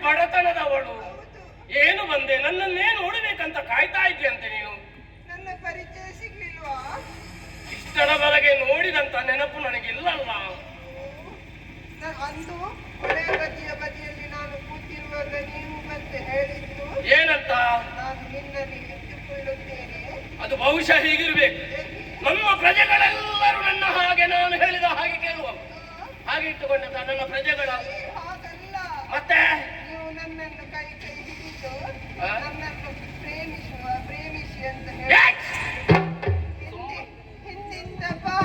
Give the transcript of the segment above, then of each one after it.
ಬಡತನದವಳು. ಏನು ಬಂದೆ, ನನ್ನನ್ನೇನು ನೋಡಬೇಕಂತ ಕಾಯ್ತಾ ಇದ್ದೀಯಂತೆ ನೀನು? ನನ್ನ ಪರಿಚಯ ಸಿಗ್ಲಿಲ್ವಾ? ಇಷ್ಟರವರೆಗೆ ನೋಡಿದಂತ ನೆನಪು ನನಗಿಲ್ಲಲ್ಲ. ಅಂದು ಹೊಳೆ ಬದಿಯಲ್ಲಿ ನಾನು ಕೂತಿರುವಾಗ ನೀವು ಮತ್ತೆ ಹೇಳಿದ್ದು ಏನಂತ? ನಾನು ನಿನ್ನನ್ನು ಇಟ್ಟುಕೊಳ್ಳುತ್ತೇನೆ. ಅದು ಬಹುಶಃ ಹೀಗಿರ್ಬೇಕು. ನಮ್ಮ ಪ್ರಜೆಗಳೆಲ್ಲರೂ ನನ್ನ ಹಾಗೆ ನಾನು ಹೇಳಿದ ಹಾಗೆ ಕೇಳುವ ಹಾಗೆ ಇಟ್ಟುಕೊಂಡ ನನ್ನ ಪ್ರಜೆಗಳ. ಹಾಗಲ್ಲ, ಮತ್ತೆ ನೀವು ನನ್ನನ್ನು ಕೈ ಹಿಡಿದು ನನ್ನನ್ನು ಪ್ರೇಮಿಸಿ ಅಂತ ಹೇಳಿ ಹಿಂದಿಂದ ಬಾ.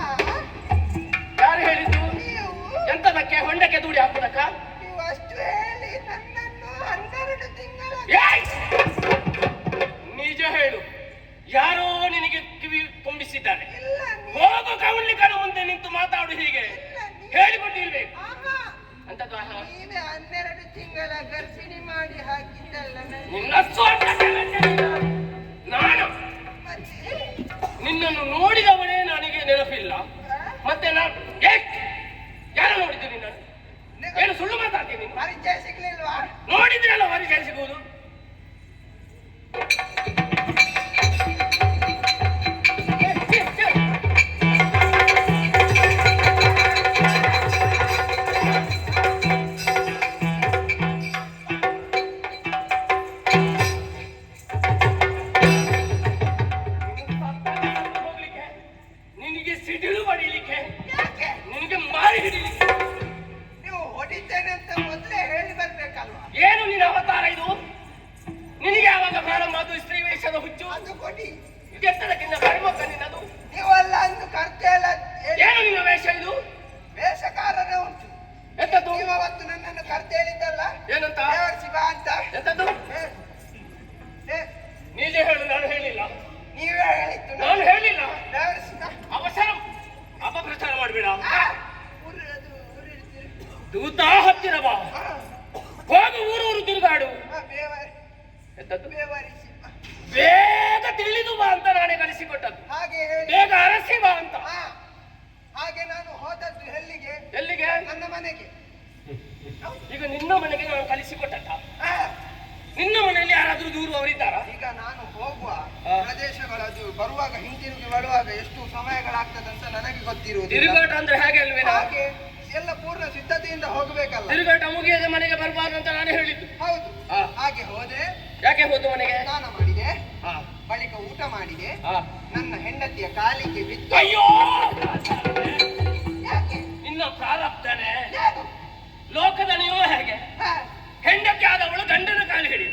ಯಾರು ಹೇಳಿದ್ದು? ನೀವು ಎಂತದಕ್ಕೆ? ಹೊಂಡಕ್ಕೆ ದೂಡಿ ಹಾಕುದಕ್ಕ? ನೀವು ಅಷ್ಟು ಹೇಳಿ ನನ್ನನ್ನು 12 ತಿಂಗಳ ನಿಜ ಹೇಳು, ಯಾರೋ ನಿನಗೆ ಕಿವಿ ತುಂಬಿಸಿದ್ದಾರೆ. ಇಲ್ಲ ಹೋಗು, ಕೌನ್ಲಿಕನ ಮುಂದೆ ನಿಂತು ಮಾತಾಡು. ಹೀಗೆ ಹೇಳಿಕೊಟ್ಟಿರ್ಬೇಕು ಅಂತದ್ದು. ನೀವೇ 12 ತಿಂಗಳ ಗರ್ಭಿಣಿ ಮಾಡಿ ಹಾಕಿದ್ದಲ್ಲ ನಿನ್ನ ನಾನು ನಿನ್ನನ್ನು ನೋಡಿದವನೇ ನನಗೆ ನೆನಪಿಲ್ಲ. ಮತ್ತೆ ನಾನು ಯಾರು ನೋಡಿದ್ದು ನಿನ್ನನ್ನು? ಏನು ಸುಳ್ಳು ಮಾತಾಡ್ತೀನಿ? ಪರಿಚಯ ಸಿಗ್ಲಿಲ್ವಾ? ನೋಡಿದ್ರೆ ಅಲ್ಲ ಪರಿಚಯ ಸಿಗುವುದು. ನಿನಗೆ ಸಿಡಿಲು ಬಡಿಲಿಕ್ಕೆ, ನಿನಗೆ ಮಾರಿ ಹಿಡಿಲಿಕ್ಕೆ. ನೀವು ಹೊಡಿತೇನೆ ಅಂತ ಮೊದಲೇ ಹೇಳಿ ಬರ್ಬೇಕಲ್ವಾ? ಏನು ನಿನ್ನ ಅವತಾರ ಇದು? ನಿನಗೆ ಯಾವಾಗ ಪ್ರಾರಂಭ ಅದು ಸ್ತ್ರೀ ವೇಷದ ಹುಚ್ಚು? ಅದು ಕೊಡಿ. ಇದೆತ್ತದಕ್ಕಿಂತ ಕಡಿಮೆ ನಿನ್ನದು. ನೀವಲ್ಲ ಅಂದು ಕರ್ತೇಲ. ಏನು ನಿನ್ನ ವೇಷ ಇದು? ವೇಷಕಾರನೇ ಉಂಟು. ಎಂತದ್ದು? ನೀವು ಅವತ್ತು ನನ್ನನ್ನು ಕರ್ತೇಳಿದ್ದಲ್ಲ, ಏನಂತ? ದೇವರ್ಸಿ ಬಾ ಅಂತ. ಎಂತದ್ದು? ನೀಜೆ ಹೇಳು, ನಾನು ಹೇಳಿಲ್ಲ. ನೀವೇ ಹೇಳಿದ್ದು. ನಾನು ಹೇಳಿಲ್ಲ. ದೇವರ್ಸಿ ಬಾ. ಅವಸರ ಅಪಪ್ರಚಾರ ಮಾಡಬೇಡ. ಊರಿಡ್ತೀರಿ. ದೂತ ಹತ್ತಿರ ಬಾ. ಹೋಗು, ಊರೂರು ತಿರುಗಾಡು. ಎಂತದ್ದು? ಬೇವರಿಸಿ ಬಾ. ಬೇಗ ತಿಳಿದು ಬಾ ಅಂತ ನಾನೇ ಕಲಿಸಿಕೊಟ್ಟದ್ದು. ಹಾಗೆ ಹೇಳಿ. ಬೇಗ ಅರಸಿ ಬಾ ಅಂತ. ಹಾಗೆ ನಾನು ಹೋದದ್ದು ಎಲ್ಲಿಗೆ? ಎಲ್ಲಿಗೆ? ನನ್ನ ಮನೆಗೆ. ಈಗ ನಿನ್ನ ಮನೆಗೆ ನಾನು ಕಲಿಸಿಕೊಟ್ಟದ್ದ? ನಿನ್ನ ಮನೆಯಲ್ಲಿ ಯಾರಾದ್ರೂ ದೂರುವವರಿದ್ದಾರಾ? ಈಗ ನಾನು ಹೋಗುವ ಪ್ರದೇಶಗಳದು ಬರುವಾಗ ಹಿಂತಿರುಗಿ ಬರುವಾಗ ಎಷ್ಟು ಸಮಯಗಳಾಗ್ತದಂತ ನನಗೆ ಗೊತ್ತಿರುವುದು. ತಿರುಗಾಟ ಅಂದ್ರೆ ಹೇಗೆ ಅಲ್ವೇ? ಹಾಗೆ ಎಲ್ಲ ಪೂರ್ಣ ಸಿದ್ಧತೆಯಿಂದ ಹೋಗಬೇಕಲ್ಲ. ತಿರುಗಾಟ ಮುಗಿಯದೆ ಮನೆಗೆ ಬರಬಾರ್ದು ಅಂತ ನಾನು ಹೇಳಿದ್ದು. ಹೌದು. ಹಾಗೆ ಹೋದೆ. ಯಾಕೆ ಹೋದು ಮನೆಗೆ? ಸ್ನಾನ ಮಾಡಿದೆ, ಬಳಿಕ ಊಟ ಮಾಡಿದೆ, ನನ್ನ ಹೆಂಡತಿಯ ಕಾಲಿಗೆ ಬಿದ್ದು. ಅಯ್ಯೋ, ಯಾಕೆ? ನಿನ್ನ ಪ್ರಾರಬ್ಧನೆ. ಲೋಕದ ನೀವು ಹೇಗೆ? ಹೆಂಡತಿ ಆದವಳು ಗಂಡನ ಕಾಲು ಹಿಡಿ.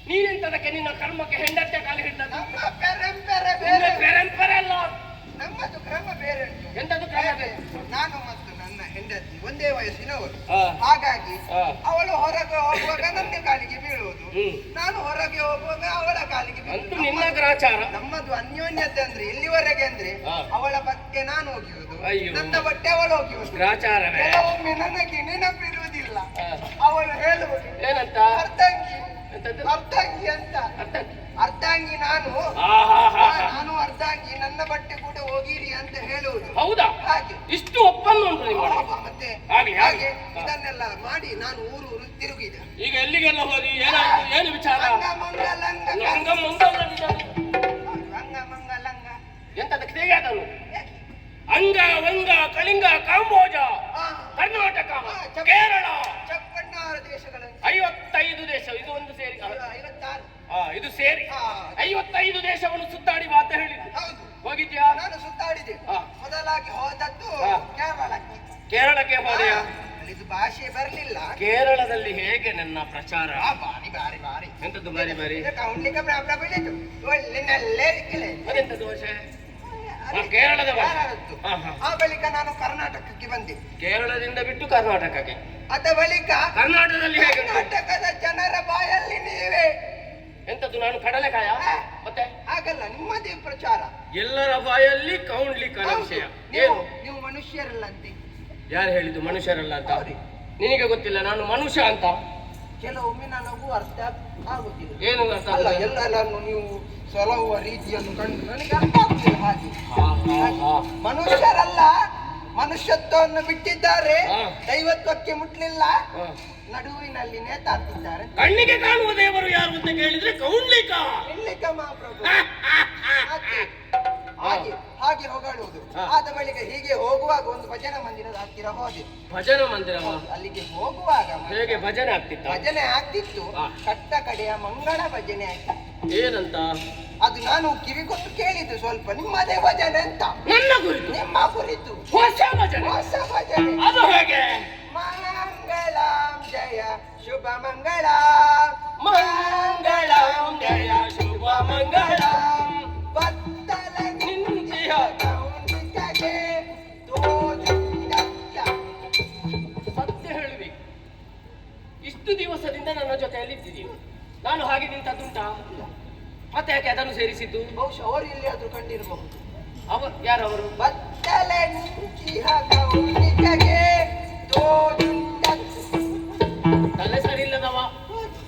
ನೀನೆಂತದಕ್ಕೆ ನಿನ್ನ ಕರ್ಮಕ್ಕೆ ಹೆಂಡತಿಯ ಕಾಲು ಹಿಡಿದ? ನಮ್ಮ ಪರಂಪರೆ ಬೇರೆ. ಪರಂಪರೆ ಅಲ್ಲ, ನಮ್ಮದು ಕ್ರಮ ಬೇರೆ ಉಂಟು. ಎಂತದ್ದು ಕ್ರಮ ಬೇರೆ? ನಾನು ಮತ್ತು ನನ್ನ ಹೆಂಡತಿ ಒಂದೇ ವಯಸ್ಸಿನವರು. ಹಾಗಾಗಿ ಅವಳು ಹೊರಗೆ ಹೋಗುವಾಗ ನನ್ನ ಕಾಲಿಗೆ ಬೀಳುವುದು, ನಾನು ಹೊರಗೆ ಹೋಗುವಾಗ ಅವಳ ಕಾಲಿಗೆ ಬೀಳುವುದು. ನಿನ್ನ ಗ್ರಾಚಾರ. ನಮ್ಮದು ಅನ್ಯೋನ್ಯತೆ ಅಂದ್ರೆ ಎಲ್ಲಿವರೆಗೆ ಅಂದ್ರೆ ಅವಳ ಬಟ್ಟೆ ನಾನು ಒಗೆಯುವುದು, ನನ್ನ ಬಟ್ಟೆ ಅವಳು ಒಗೆಯುವುದು. ಗ್ರಾಚಾರವೇ. ಕೆಲವೊಮ್ಮೆ ನನಗೆ ನೆನಪಿರುವುದಿಲ್ಲ. ಅವಳು ಹೇಳುವುದು ಏನಂತ? ಅರ್ಧಾಂಗಿ ಅರ್ಧಾಂಗಿ ಅಂತ. ಅರ್ಧಾಂಗಿ ನಾನು ಅರ್ಧಾಂಗಿ, ನನ್ನ ಬಟ್ಟೆ ಕೂಡ ಹೋಗಿರಿ ಅಂತ ಹೇಳುವುದು. ಹೌದಾ? ಹಾಗೆ ಇಷ್ಟು ಒಪ್ಪಂದ ಉಂಟು ಮತ್ತೆ ಹಾಗೆ ಇದನ್ನೆಲ್ಲ ಮಾಡಿ ನಾನು ಊರು ತಿರುಗಿದೆ. ಈಗ ಎಲ್ಲಿಗೆಲ್ಲ ಹೋಗಿ ಏನಾಯ್ತು? ಏನು ವಿಚಾರ? ಎಂತದಕ್ಕೆ ತೆಗೆದನು? ಅಂಗ ವಂಗ ಕಳಿಂಗ ಕಾಂಬೋಜ ಕರ್ನಾಟಕ ಕೇರಳ ಚಪ್ಪಣ್ಣಾರು ದೇಶಗಳು 55 ದೇಶ. ಇದು ಒಂದು ಸೇರಿ 56. ಇದು ಸೇರಿ 55 ದೇಶವನ್ನು ಸುತ್ತಾಡಿ ಮಾತ ಹೇಳಿದ್ದು. ಹೌದು. ಹೋಗಿದ್ಯಾ? ನಾನು ಸುತ್ತಾಡಿದೆ. ಮೊದಲಾಗಿ ಹೋದದ್ದು ಕೇರಳಕ್ಕೆ. ಕೇರಳಕ್ಕೆ ಹೋದೆಯಾ? ಇದು ಭಾಷೆ ಬರಲಿಲ್ಲ. ಕೇರಳದಲ್ಲಿ ಹೇಗೆ ನನ್ನ ಪ್ರಚಾರ? ಬಾರಿ ಬಾರಿ ಬಾರಿ. ಎಂತದ್ದು ಬಾರಿ ಬಾರಿ? ಕೌಂಡ್ಲಿಕ್ಕೆ ಬೆಳೆದು ಒಳ್ಳಿನಲ್ಲೇ ಇಕ್ಕಿಲೆ. ಅದೆಂತ ದೋಷೆ? ಕೇರಳದ ಆ ಬಳಿಕ ನಾನು ಕರ್ನಾಟಕಕ್ಕೆ ಬಂದೆ. ಕೇರಳದಿಂದ ಬಿಟ್ಟು ಕರ್ನಾಟಕಕ್ಕೆ. ಅದ ಬಳಿಕ ಕರ್ನಾಟಕದಲ್ಲಿ ಹೇಗೆ? ಕರ್ನಾಟಕದ ಜನರ ಬಾಯಲ್ಲಿ ನೀವೇ. ಎಂತದ್ದು? ನಾನು ಕಡಲೆಕಾಯ? ಮತ್ತೆ ಹಾಗಲ್ಲ, ನಿಮ್ಮದೇ ಪ್ರಚಾರ. ಎಲ್ಲರ ಬಾಯಲ್ಲಿ ಕೌಂಡ್ಲಿಕ್ಕನ ವಿಷಯ. ಏನು? ನೀವು ಮನುಷ್ಯರಲ್ಲಂತೆ. ಯಾರು ಹೇಳಿದ್ದು ಮನುಷ್ಯರಲ್ಲ ಅಂತ? ನಿನಗೆ ಗೊತ್ತಿಲ್ಲ ನಾನು ಮನುಷ್ಯ ಅಂತ? ಕೆಲವೊಮ್ಮೆ ನನಗೂ ಅರ್ಥ ಆಗುತ್ತಿಲ್ಲ. ಏನು ಅರ್ಥ? ಅಲ್ಲ, ಎಲ್ಲರನ್ನು ನೀವು ಸಲಹುವ ರೀತಿಯನ್ನು ಕಂಡು ನನಗೆ ಅರ್ಥ ಆಗುತ್ತಿಲ್ಲ. ಹಾಗೆ ಮನುಷ್ಯರಲ್ಲ, ಮನುಷ್ಯತ್ವವನ್ನು ಬಿಟ್ಟಿದ್ದಾರೆ, ದೈವತ್ವಕ್ಕೆ ಮುಟ್ಲಿಲ್ಲ. ನಡುವಿನಲ್ಲಿ ನೇತಾಡ್ತಿದ್ದಾರೆ. ಕಣ್ಣಿಗೆ ಕಾಣುವ ದೇವರು ಯಾರು ಅಂತ ಕೇಳಿದ್ರೆ ಕೌಂಡ್ಲಿಕ ಮಹಾಪ್ರಭು. ಹಾಗೆ ಹಾಗೆ ಹೊಗಳುವುದು. ಆದ ಬಳಿಕ ಹೀಗೆ ಹೋಗುವಾಗ ಒಂದು ಭಜನಾ ಮಂದಿರದ ಹತ್ತಿರ ಹೋದೆ. ಭಜನಾ ಮಂದಿರ ಅಲ್ಲಿಗೆ ಹೋಗುವಾಗ ಹೇಗೆ ಭಜನೆ ಆಗ್ತಿತ್ತು? ಭಜನೆ ಆಗ್ತಿತ್ತು. ಕಟ್ಟ ಕಡೆಯ ಮಂಗಳ ಭಜನೆ ಆಗ್ತಿತ್ತು. ಏನಂತ? ಅದು ನಾನು ಕಿವಿ ಕೊಟ್ಟು ಕೇಳಿದ್ದು ಸ್ವಲ್ಪ. ನಿಮ್ಮದೇ ಭಜನೆ ಅಂತ. ನನ್ನ ಕುರಿತು? ನಿಮ್ಮ ಕುರಿತು ಹೊಸ ಭಜನೆ. ಹೊಸ ಭಜನೆ. ಅದು ಹೇಗೆ? ಮಂಗಳಂ ಜಯ ಶುಭ ಮಂಗಳ, ಮಂಗಳಂ ಜಯ ಶುಭ ಮಂಗಳ, ಬತ್ತಲ ನಿಂತಿಯ ಕೌಂಡಿಕಗೆ ತೋಜುಂಡಕ್ಕ. ಸತ್ಯ ಹೇಳಬೇಕು, ಇಷ್ಟು ದಿವಸದಿಂದ ನನ್ನ ಜೊತೆಯಲ್ಲಿ ಇದ್ದೀರಿ. ನಾನು ಹಾಗೆ ನಿಂತದ್ದುಂಟಾ? ಮತ್ತೆ ಯಾಕೆ ಅದನ್ನು ಸೇರಿಸಿದ್ದು? ಬಹುಶಃ ಅವರು ಎಲ್ಲಿಯಾದ್ರೂ ಕಂಡಿರಬಹುದು. ಯಾರವರು? ಬತ್ತಲ ನಿಂತಿಯ ಕೌಂಡಿಕಗೆ ತೋಜುಂಡಕ್ಕ. ತಲೆ ಸರಿ ಇಲ್ಲದವ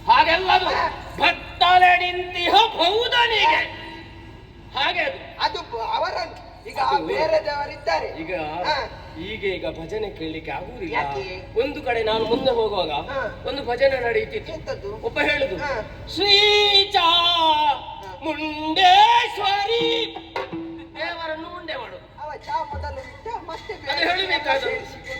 ಹಾಗೆಲ್ಲದು. ಭತ್ತಲೆ ನಿಂತಿಹ ಬೌದನಿಗೆ ಹಾಗೆ ಅದು ಅವರನ್ನು. ಈಗ ಬೇರೆ ದೇವರಿದ್ದಾರೆ. ಈಗ ಭಜನೆ ಕೇಳಲಿಕ್ಕೆ ಆಗುವುದಿಲ್ಲ. ಯಾಕೆ? ಒಂದು ಕಡೆ ನಾನು ಮುಂದೆ ಹೋಗುವಾಗ ಒಂದು ಭಜನೆ ನಡೆಯುತ್ತಿತ್ತು. ಒಬ್ಬ ಹೇಳುದು, ಶ್ರೀಚಾ ಮುಂಡೇಶ್ವರಿ, ದೇವರನ್ನು ಮುಂಡೆ ಮಾಡುದು. ಮೊದಲು ಮತ್ತೆ ಅದು ಹೇಳಬೇಕಾದ್ರು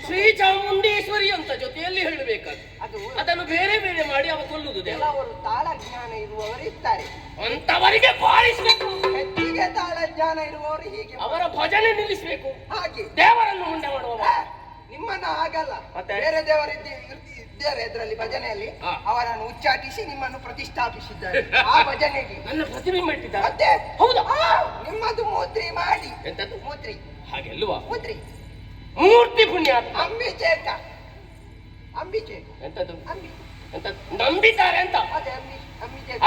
ಶ್ರೀ ಚಾಮುಂಡೇಶ್ವರಿ ಅಂತ ಜೊತೆಯಲ್ಲಿ ಹೇಳಬೇಕಾದ್ರು. ಅದನ್ನು ಬೇರೆ ಬೇರೆ ಮಾಡಿ ಅವ ಕೊಲ್ಲುದು. ಕೆಲವರು ತಾಳ ಜ್ಞಾನ ಇರುವವರು ಇರ್ತಾರೆ, ಅಂತವರಿಗೆ ಪಾಲಿಸಬೇಕು. ಹೆಚ್ಚಿಗೆ ತಾಳ ಜ್ಞಾನ ಇರುವವರು ಹೀಗೆ ಅವರ ಭಜನೆ ನಿಲ್ಲಿಸಬೇಕು. ಹಾಗೆ ದೇವರನ್ನು ಮುಂದೆ ಮಾಡುವ. ನಿಮ್ಮನ್ನ ಆಗಲ್ಲ. ಬೇರೆ ದೇವರು ಇದ್ದಾರೆ ಅದರಲ್ಲಿ ಭಜನೆಯಲ್ಲಿ. ಅವರನ್ನು ಉಚ್ಚಾಟಿಸಿ ನಿಮ್ಮನ್ನು ಪ್ರತಿಷ್ಠಾಪಿಸಿದ್ದಾರೆ ಆ ಭಜನೆಗೆ. ನನ್ನ ಪ್ರತಿಬಿಂಬ ಇಟ್ಟಿದ್ದಾರೆ. ಮತ್ತೆ ಹೌದಾ? ನಿಮ್ಮದು ಮೂತ್ರಿ ಮಾಡಿ. ಎಂತದ್ದು ಮೂತ್ರಿ? ಹಾಗೆಲ್ವಾ? ಮೂತ್ರಿ ಮೂರ್ತಿ ಪುಣ್ಯ. ಅಂಬಿಚೇಕ. ಅಂಬಿಚೇಕ ಎಂತದ್ದು? ಅಂಬಿ ಎಂತ ನಂಬಿದ್ದಾರೆ ಅಂತ ಅದೇ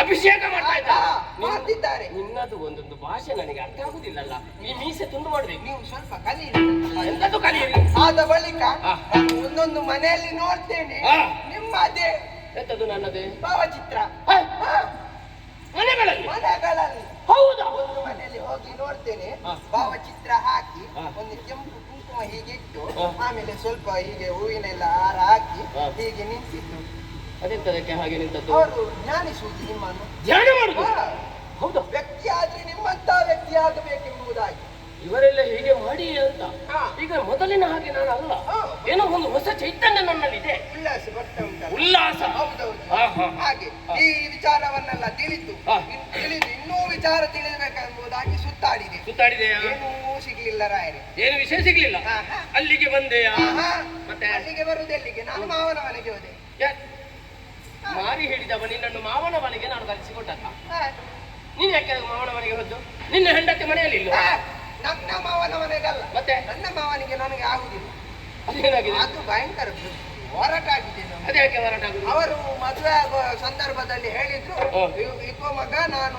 ಅಭಿಷೇಕ ಮಾಡ್ತಿದ್ದಾರೆ. ನಿನ್ನದು ಒಂದೊಂದು ಭಾಷೆ ನನಗೆ ಅರ್ಥ ಆಗುದಿಲ್ಲಲ್ಲ. ಈ ಮೀಸೆ ತುಂಡು ಮಾಡ್ಬೇಕು. ನೀವು ಸ್ವಲ್ಪ ಕಲಿಯಿರಿ. ಎಂತದ್ದು ಕಲಿಯಿರಿ? ಆದ ಬಳಿಕ ಒಂದೊಂದು ಮನೆಯಲ್ಲಿ ನೋಡ್ತೇನೆ ನಿಮ್ಮದೇ. ಎಂತದ್ದು ನನ್ನದೇ? ಭಾವಚಿತ್ರ ಮನೆಗಳಲ್ಲಿ. ಹೌದಾ? ಒಂದು ಮನೆಯಲ್ಲಿ ಹೋಗಿ ನೋಡ್ತೇನೆ, ಭಾವಚಿತ್ರ ಹಾಕಿ ಒಂದು ಕೆಂಪು ಕುಂಕುಮ ಹೀಗೆ ಇಟ್ಟು ಆಮೇಲೆ ಸ್ವಲ್ಪ ಹೀಗೆ ಹೂವಿನೆಲ್ಲ ಹಾರ ಹಾಕಿ ಹೀಗೆ ನಿಂತಿದ್ದು. ಅದೆಂತದಕ್ಕೆ ಹಾಗೆ ನಿಂತದ್ದು? ಅವರು ಧ್ಯಾನಿಸುವುದು, ನಿಮ್ಮನ್ನು ಧ್ಯಾನ ಮಾಡುದು. ಹೌದಾ? ವ್ಯಕ್ತಿ ಆದ್ರೆ ನಿಮ್ಮಂತ ವ್ಯಕ್ತಿ ಆಗಬೇಕೆಂಬುದಾಗಿ ಇವರೆಲ್ಲ ಹೀಗೆ ಮಾಡಿ ಅಂತ. ಈಗ ಮೊದಲಿನ ಹಾಗೆ ನಾನು ಅಲ್ಲ. ಏನೋ ಒಂದು ಹೊಸ ಚೈತನ್ಯ ನನ್ನಲ್ಲಿದೆ. ಉಲ್ಲಾಸ ಬರ್ತಾ ಉಂಟು. ಉಲ್ಲಾಸ. ಹೌದೌದು. ಹಾಗೆ ಈ ವಿಚಾರವನ್ನೆಲ್ಲ ತಿಳಿದು ಇನ್ನೂ ವಿಚಾರ ತಿಳಿಯಬೇಕೆಂಬುದಾಗಿ ಸುತ್ತಾಡಿದೆ. ಏನೂ ಸಿಗ್ಲಿಲ್ಲ ರಾಯರೇ. ಏನು ವಿಷಯ ಸಿಗ್ಲಿಲ್ಲ. ಅಲ್ಲಿಗೆ ಬಂದೆಯಾ? ಮತ್ತೆ ಅಲ್ಲಿಗೆ ಬರುವುದೆಲ್ಲಿಗೆ? ನಾನು ಮಾವನ ಮನೆಗೆ ಹೋದೆ. ಮಾರಿ ಹೇಳಿದವ ನಿನ್ನನ್ನು ಮಾವನ ಮನೆಗೆ ನಾನು ಕಲಿಸಿಕೊಟ್ಟಲ್ಲ. ನೀನ್ ಯಾಕೆ ಮಾವನ ಮನೆಗೆ ಹೋದ್ದು? ನಿನ್ನ ಹೆಂಡತಿ ಮನೆಯಲ್ಲಿ ಇಲ್ಲ. ನನ್ನ ಮಾವನ ಮನೆಗಲ್ಲ, ಮತ್ತೆ ನನ್ನ ಮಾವನಿಗೆ ನನಗೆ ಆಗುದಿಲ್ಲ. ಅದೇನಾಗಿದೆ? ಅದು ಭಯಂಕರ ಹೋರಾಟ ಆಗಿದೆ. ಅದ್ಯಾಕೆ ಹೋರಾಟ ಆಗುದು? ಅವರು ಮದುವೆ ಆಗುವ ಸಂದರ್ಭದಲ್ಲಿ ಹೇಳಿದ್ರು, ಇಕೋ ಮಗ, ನಾನು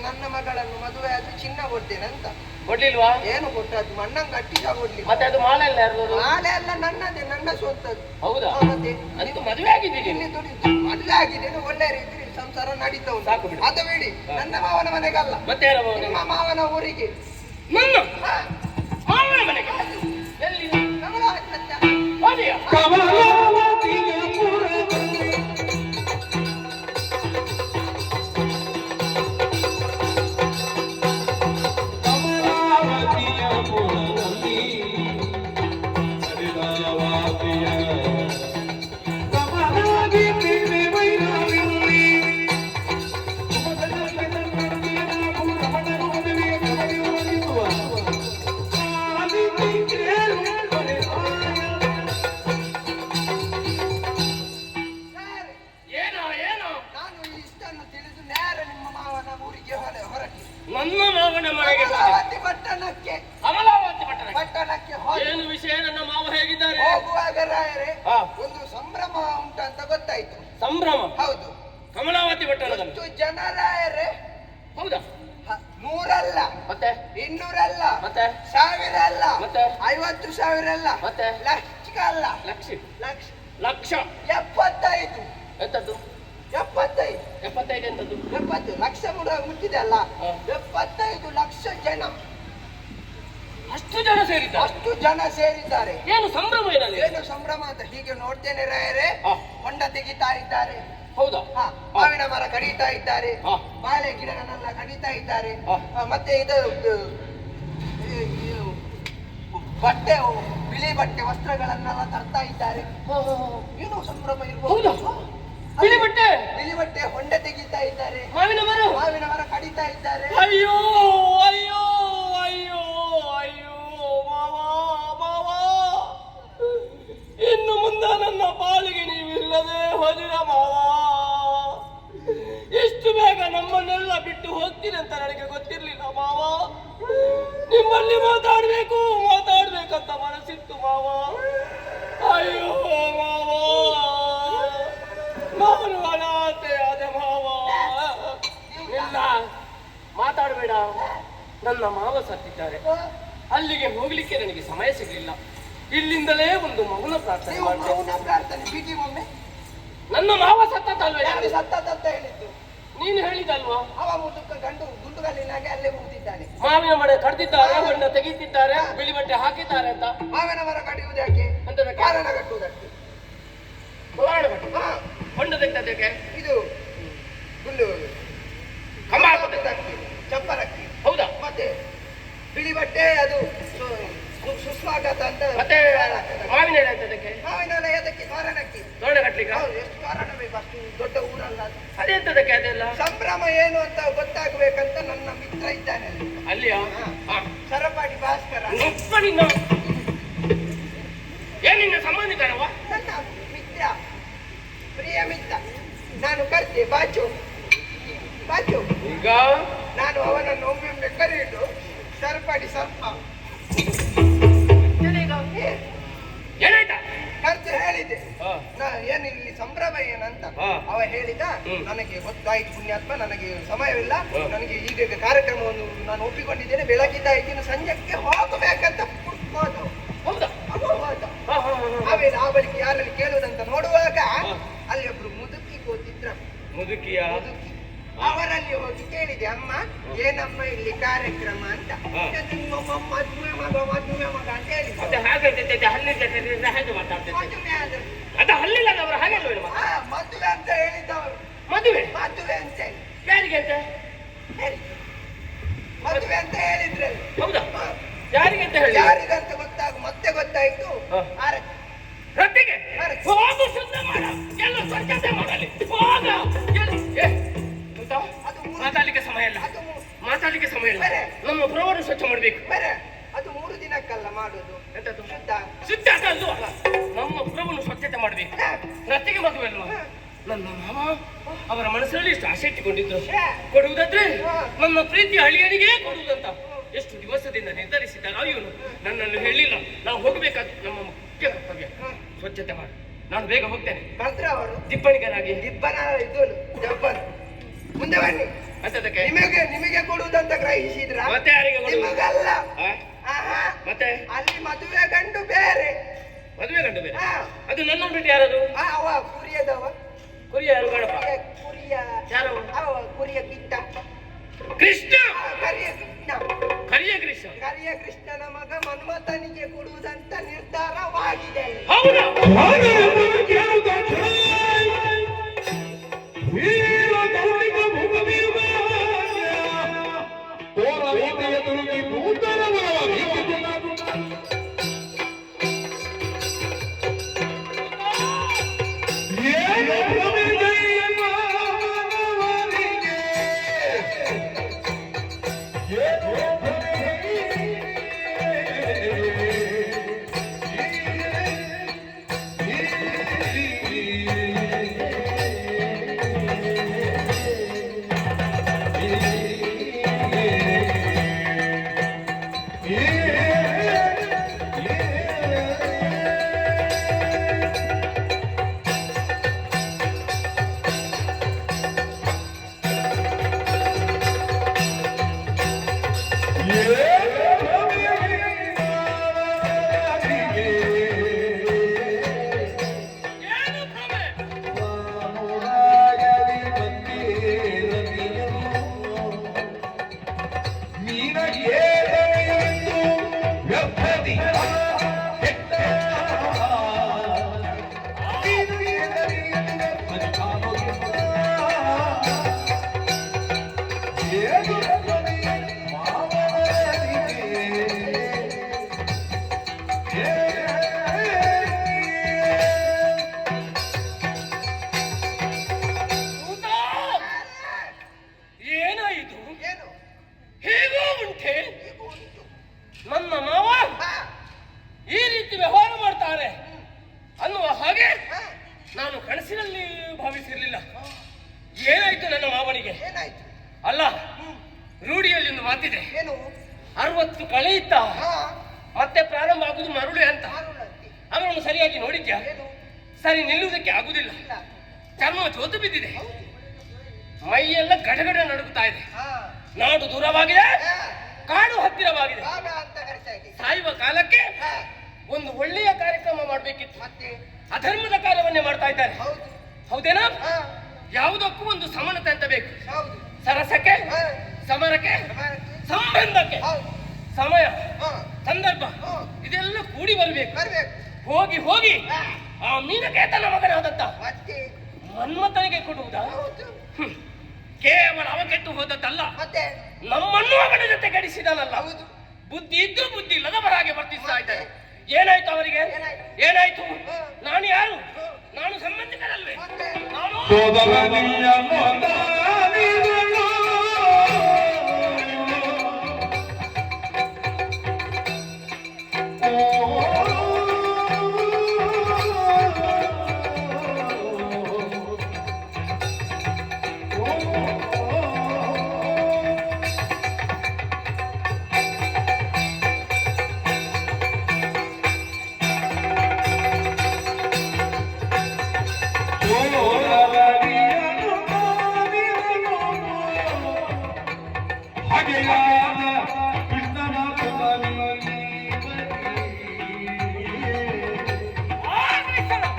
ನನ್ನ ಮಗಳನ್ನು ಮದುವೆ ಆದ್ರೆ ಚಿನ್ನ ಕೊಡ್ತೇನೆ ಅಂತ. ಕೊಡ್ಲಿಲ್ವಾ? ಏನು ಕೊಟ್ಟದ್ದು? ಮಣ್ಣಂಗ್ ಗಟ್ಟಿಗ ಕೊಡ್ಲಿಲ್ಲ. ಮತ್ತೆ ಅದು ಮಾಲೆ ಎಲ್ಲ ಯಾರು? ಮಾಲೆ ಎಲ್ಲ ನನ್ನದೇ, ನನ್ನ ಸ್ವಂತದ್ದು. ಹೌದಾ? ಮತ್ತೆ ಅದಕ್ಕೆ ಮದುವೆ ಆಗಿದ್ದೀನಿ. ಇಲ್ಲಿ ದುಡಿದು ಮದುವೆ ಆಗಿದ್ದೇನೆ, ಒಳ್ಳೆ ರೀತಿ ಸಂಸಾರ ನಡೀತಾ ಉಂಟು. ಸಾಕು ಬಿಡು. ಅದು ಬಿಡಿ, ನನ್ನ ಮಾವನ ಮನೆಗಲ್ಲ. ಮತ್ತೆ ಯಾರ ಮಾವನ? ನಿಮ್ಮ ಮಾವನ ಊರಿಗೆ. ನನ್ನ ಮಾವನ ಮನೆಗೆ? ಎಲ್ಲಿ? ಅದೇಯಾ? ನನ್ನ ಮಾವನ ಮನೆಗೆ ಪಟ್ಟಣಕ್ಕೆ. ಅಮಲಾವತಿ ಪಟ್ಟಣಕ್ಕೆ. ಪಟ್ಟಣಕ್ಕೆ ಏನು ವಿಷಯ? ನನ್ನ ಮಾವ ಹೇಗಿದ್ದಾರೆ? ಹೋಗುವಾಗ ರಾಯರೇ ಒಂದು ಸಂಭ್ರಮ ಉಂಟಂತ ಗೊತ್ತಾಯ್ತು. ಸಂಭ್ರಮ? ಹೌದು. ಕಮಲಾವತಿ ಪಟ್ಟಣದಲ್ಲಿ ಎಷ್ಟು ಜನ ರಾಯರೇ? ಹೌದಾ? 100 ಅಲ್ಲ, ಮತ್ತೆ 200 ಅಲ್ಲ, ಮತ್ತೆ 1000 ಅಲ್ಲ, ಮತ್ತೆ 50,000 ಅಲ್ಲ, ಮತ್ತೆ ಲಕ್ಷ ಅಲ್ಲ, ಲಕ್ಷ ಲಕ್ಷ ಲಕ್ಷ 75. ಎಂತದ್ದು? 75. 75 ಎಂತದ್ದು? 70 ಲಕ್ಷ ಮುಟ್ಟಿದೆ ಅಲ್ಲ, 75 ಲಕ್ಷ ಜನ. ಅಷ್ಟು ಅಷ್ಟು ಜನ ಸೇರಿದ್ದಾರೆ. ಅಷ್ಟು ಜನ ಸೇರಿದ್ದಾರೆ. ಏನು ಸಂಭ್ರಮ ಏನಲ್ಲಿ? ಏನು ಸಂಭ್ರಮ ಅಂತ ಹೀಗೆ ನೋಡ್ತೇನೆ ರಾಯರೇ. ಹಾ. ಹೊಂಡ ತೆಗಿತಾ ಇದ್ದಾರೆ. ಹೌದಾ? ಮಾವಿನ ಮರ ಕಡಿತಾ ಇದ್ದಾರೆ. ಹಾ. ಬಾಳೆ ಗಿಡಗಳನ್ನೆಲ್ಲ ಕಡಿತಾ ಇದ್ದಾರೆ. ಹಾ. ಮತ್ತೆ ಇದು ಬಟ್ಟೆ, ಬಿಳಿ ಬಟ್ಟೆ ವಸ್ತ್ರಗಳನ್ನೆಲ್ಲ ತರ್ತಾ ಇದ್ದಾರೆ. ಏನು ಸಂಭ್ರಮ ಹೌದಾ? ಇರ್ಬೋದು. ಬಿಳಿ ಬಟ್ಟೆ, ಬಿಳಿ ಬಟ್ಟೆ ಹೊಂಡ ತೆಗಿತಾ ಇದ್ದಾರೆ. ಮಾವಿನ ಮರ ಕಡಿತಾ ಇದ್ದಾರೆ. ಅಯ್ಯೋ ಅಯ್ಯೋ ಅಯ್ಯೋ ಅಯ್ಯೋ ಮಾವಾ ಮಾವಾ, ಇನ್ನು ಮುಂದೆ ನನ್ನ ಪಾಲಿಗೆ ನೀವಿಲ್ಲದೆ ಹೋದಿರ ಮಾವಾ. ಇಷ್ಟು ಬೇಗ ನಮ್ಮನ್ನೆಲ್ಲ ಬಿಟ್ಟು ಹೋಗ್ತೀನಿ ಅಂತ ನನಗೆ ಗೊತ್ತಿರ್ಲಿಲ್ಲ ಮಾವ. ನಿಮ್ಮಲ್ಲಿ ಮಾತಾಡ್ಬೇಕಂತ ಮನಸ್ಸಿತ್ತು ಮಾವ. ಅಯ್ಯೋ ಮಾವ, ನಾನು ಅನಾಥೆ ಆದೆ ಮಾವ. ಇಲ್ಲ, ಮಾತಾಡಬೇಡ. ನನ್ನ ಮಾವ ಸತ್ತಿದ್ದಾರೆ. ಅಲ್ಲಿಗೆ ಹೋಗ್ಲಿಕ್ಕೆ ನನಗೆ ಸಮಯ ಸಿಗಲಿಲ್ಲ. ಇಲ್ಲಿಂದಲೇ ಒಂದು ಮೌನ ಪ್ರಾರ್ಥನೆ ಮಾಡ್ತೇನೆ. ನನ್ನ ಮಾವ ಸತ್ತಲ್ವೇ? ಸತ್ತದಂತ ಹೇಳಿದ್ದು ನೀನು ಹೇಳಿದಲ್ವಾ? ಅವ ಮುದುಕ ಗಂಡು ಗುಂಡುಗಲ್ಲಿನಾಗೆ ಅಲ್ಲೇ ಮುಗಿದಿದ್ದಾನೆ. ಮಾವಿನ ಮರ ಕಡ್ದಿದ್ದಾರೆ, ಹೊಂಡ ತೆಗೀತಿದ್ದಾರೆ, ಬಿಳಿ ಬಟ್ಟೆ ಹಾಕಿದ್ದಾರೆ ಅಂತ. ಮಾವಿನ ಮರ ಕಡಿಯುವುದು ಯಾಕೆ? ಕಾರಣ ಕಟ್ಟುವುದಕ್ಕೆ. ಹೊಂಡ ತೆಗ್ದಕ್ಕೆ ಇದು ಹುಲ್ಲು ಕಂಬ ಹಾಕುವುದಕ್ಕೆ, ಚಪ್ಪರಕ್ಕೆ. ಹೌದಾ? ಮತ್ತೆ ಬಿಳಿ ಬಟ್ಟೆ ಅದು ಸುಸ್ವಾಗತ ಅಂತ. ಮತ್ತೆ ಮಾವಿನ ಎಲೆ ಅಂತದಕ್ಕೆ, ಮಾವಿನ ಎಲೆ ಅದಕ್ಕೆ ಕಾರಣಕ್ಕೆ ತೋರಣ ಕಟ್ಲಿಕ್ಕೆ. ಎಷ್ಟು ಕಾರಣ ಬೇಕು? ಅಷ್ಟು ದೊಡ್ಡ ಊರಲ್ಲ ಅದು. ಅದೆಂತದಕ್ಕೆ ಅದೆಲ್ಲ? ಸಂಭ್ರಮ ಏನು ಅಂತ ಗೊತ್ತಾಗ್ಬೇಕಂತ ನನ್ನ ಮಿತ್ರ ಇದ್ದಾನೆ ಅಲ್ಲಿಯಾ? ಸರಪಾಡಿ ಭಾಸ್ಕರ. ಏನ್ ನಿನ್ನ ಸಂಬಂಧಿಕರವ? ನನ್ನ ಮಿತ್ರ, ಪ್ರಿಯ ಮಿತ್ರ. ನಾನು ಕರ್ತೆ ಬಾಚು ಬಾಚು. ಈಗ ನಾನು ಅವನನ್ನು ಒಮ್ಮೊಮ್ಮೆ ಕರೆಯಿಟ್ಟು ಸರಪಾಡಿ ಸ್ವಲ್ಪ ಏನಾಯ್ತಾ? ಖರ್ಚು ಹೇಳಿದೆ. ಏನು ಇಲ್ಲಿ ಸಂಭ್ರಮ ಏನಂತ ಅವ ಹೇಳಿದ. ನನಗೆ ಗೊತ್ತಾಯ್ತು ಪುಣ್ಯಾತ್ಮ, ನನಗೆ ಸಮಯವಿಲ್ಲ. ನನಗೆ ಈಗ ಕಾರ್ಯಕ್ರಮವನ್ನು ನಾನು ಒಪ್ಪಿಕೊಂಡಿದ್ದೇನೆ. ಬೆಳಗಿದ್ದ ಇದ್ದೀನಿ, ಸಂಜೆಗೆ ಹೋಗಬೇಕಂತ ಹೋದ. ಹೌದಾ? ಆಮೇಲೆ ಆ ಬಳಿಕ ಯಾರಲ್ಲಿ ಕೇಳುವುದಂತ ನೋಡುವಾಗ ಅಲ್ಲಿ ಒಬ್ರು ಮುದುಕಿ ಕೂತಿದ್ರ. ಮುದುಕಿಯ? ಮುದುಕಿ. ಅವರಲ್ಲಿ ಹೋಗಿ ಕೇಳಿದೆ, ಅಮ್ಮ ಏನಮ್ಮ ಇಲ್ಲಿ ಕಾರ್ಯಕ್ರಮ ಅಂತ. ಮದುವೆ ಮಗ ಅಂತ ಹೇಳಿ. ಹಾಗೆ ಮಾತಾಡ್ತೇನೆ. ಅದು ಹಲ್ಲಿಲ್ಲದವರು ಹಾಗೆ ಮದುವೆ ಅಂತ ಹೇಳಿದ್ದವರು. ಮದುವೆ ಮದುವೆ ಅಂತ ಹೇಳಿ. ಯಾರಿಗೆ ಅಂತ? ಮದುವೆ ಅಂತ ಹೇಳಿದ್ರೆ. ಹೌದಾ? ಯಾರಿಗೆ ಅಂತ ಹೇಳಿ? ಯಾರಿಗಂತ ಮತ್ತೆ ಗೊತ್ತಾಯ್ತು. ರೊಟ್ಟಿಗೆ ಹೋಗು, ಶುದ್ಧ ಮಾಡ, ಎಲ್ಲ ಸ್ವಚ್ಛತೆ ಮಾಡಲಿ. ಹೋಗ. ಮಾತಾಡ್ಲಿಕ್ಕೆ ಸಮಯ ಇಲ್ಲ, ಮಾತಾಡ್ಲಿಕ್ಕೆ ಸಮಯ ಇಲ್ಲ. ನಮ್ಮ ಪ್ರವರ ಸ್ವಚ್ಛ ಮಾಡ್ಬೇಕು. ಅದು 3 ದಿನಕ್ಕಲ್ಲ ಮಾಡುದು. ಎಂತದ್ದು? ಶುದ್ಧ ಅಲ್ಲ, ನಮ್ಮ ಪ್ರಭುವನ್ನು ಸ್ವಚ್ಛತೆ ಮಾಡ್ಬೇಕು. ರತ್ತಿಗೆ ಮದುವೆ ಅಲ್ವಾ? ನನ್ನ ಮಾವ ಅವರ ಮನಸ್ಸಲ್ಲಿ ಎಷ್ಟು ಆಸೆ ಇಟ್ಟುಕೊಂಡಿದ್ರು. ಕೊಡುವುದಾದ್ರೆ ನನ್ನ ಪ್ರೀತಿ ಅಳಿಯನಿಗೆ ಕೊಡುವುದಂತ ಎಷ್ಟು ದಿವಸದಿಂದ ನಿರ್ಧರಿಸಿದ್ದಾರೆ. ಇವನು ನನ್ನನ್ನು ಹೇಳಿಲ್ಲ. ನಾವು ಹೋಗಬೇಕಾದ ನಮ್ಮ ಮುಖ್ಯ ಕರ್ತವ್ಯ ಸ್ವಚ್ಛತೆ ಮಾಡಿ. ನಾನು ಬೇಗ ಹೋಗ್ತೇನೆ. ಅವರು ದಿಬ್ಬಣಿಗನಾಗಿ. ದಿಬ್ಬನ ಇದು ಜಬ್ಬನ್. ಮುಂದೆ ಬನ್ನಿ. ಅಂತದಕ್ಕೆ ನಿಮಗೆ ಕೊಡುವುದಂತ ಗ್ರಹಿಸಿದ್ರ? ಮತ್ತೆ ಯಾರಿಗೆ? ನಿಮಗಲ್ಲ. ಮತ್ತೆ ಅಲ್ಲಿ ಮದುವೆ ಗಂಡು ಬೇರೆ. ಮದುವೆ ಗಂಡು ಬೇರೆ? ಅದು ನನ್ನ ಬಿಟ್ಟು ಯಾರದು? ಅವ ಕುರಿಯದವ. ಕುರಿಯ ಯಾರು? ಗಣಪ. ಕುರಿಯ ಯಾರು? ಅವ ಕುರಿಯ ಕಿಟ್ಟ. ಕೃಷ್ಣ. ಕರಿಯ ಕೃಷ್ಣ. ಕರಿಯ ಕೃಷ್ಣ. ಕರಿಯ ಕೃಷ್ಣನ ಮಗ ಮನ್ಮಥನಿಗೆ ಕೊಡುವುದಂತ ನಿರ್ಧಾರವಾಗಿದೆ. ಹೌದಾ? ಭಾವಿಸಿರ್ಲಿಲ್ಲ. ಏನಾಯ್ತು ನನ್ನ ಮಾವನಿಗೆ? ಏನಾಯ್ತು? ಅಲ್ಲ, ರೂಢಿಯಲ್ಲಿ ಒಂದು ಮಾತಿದೆ, ಏನು? 60 ಕಳೆಯಿತ ಮತ್ತೆ ಪ್ರಾರಂಭ ಆಗುದು ಮರುಳೆ ಅಂತ. ಅವರನ್ನು ಸರಿಯಾಗಿ ನೋಡಿದ್ಯಾ? ಸರಿ ನಿಲ್ಲುವುದಕ್ಕೆ ಆಗುದಿಲ್ಲ. ಚರ್ಮ ಜೋತು ಬಿದ್ದಿದೆ, ಮೈಯೆಲ್ಲ ಗಡಗಡ ನಡುಗುತ್ತಾ ಇದೆ. ನಾಡು ದೂರವಾಗಿದೆ, ಕಾಡು ಹತ್ತಿರವಾಗಿದೆ. ಸಾಯುವ ಕಾಲಕ್ಕೆ ಒಂದು ಒಳ್ಳೆಯ ಕಾರ್ಯಕ್ರಮ ಮಾಡಬೇಕಿತ್ತು, ಅಧರ್ಮದ ಕಾರ್ಯವನ್ನೇ ಮಾಡ್ತಾ ಇದ್ದಾರೆ. ಹೌದೇನಾ? ಯಾವುದಕ್ಕೂ ಒಂದು ಸಮಾನತೆ ಅಂತ ಬೇಕು. ಸರಸಕ್ಕೆ, ಸಮರಕ್ಕೆ, ಸಂಬಂಧಕ್ಕೆ ಸಮಯ ಸಂದರ್ಭ ಇದೆಲ್ಲ ಕೂಡಿ ಬರಬೇಕು. ಹೋಗಿ ಹೋಗಿ ಆ ಮೀನಕೇತನ ಮಗನಾದಂತ ಮನ್ಮಥನಿಗೆ ಕೊಡುವುದಾ? ಕೇವಲ ಅವ ಕೆಟ್ಟು ಹೋದದ್ದಲ್ಲ, ನಮ್ಮನ್ನು ಅವನ ಜೊತೆ ಗಡಿಸಿದನಲ್ಲ. ಬುದ್ಧಿ ಇದ್ದು ಬುದ್ಧಿ ಇಲ್ಲದವರ ಹಾಗೆ ವರ್ತಿಸ್ತಾ ಇದ್ದಾರೆ. ಏನಾಯ್ತು ಅವರಿಗೆ? ಏನಾಯ್ತು? ನಾನು ಯಾರು? ನಾನು ಸಂಬಂಧಿಕರಲ್ವೇ? ನಾನು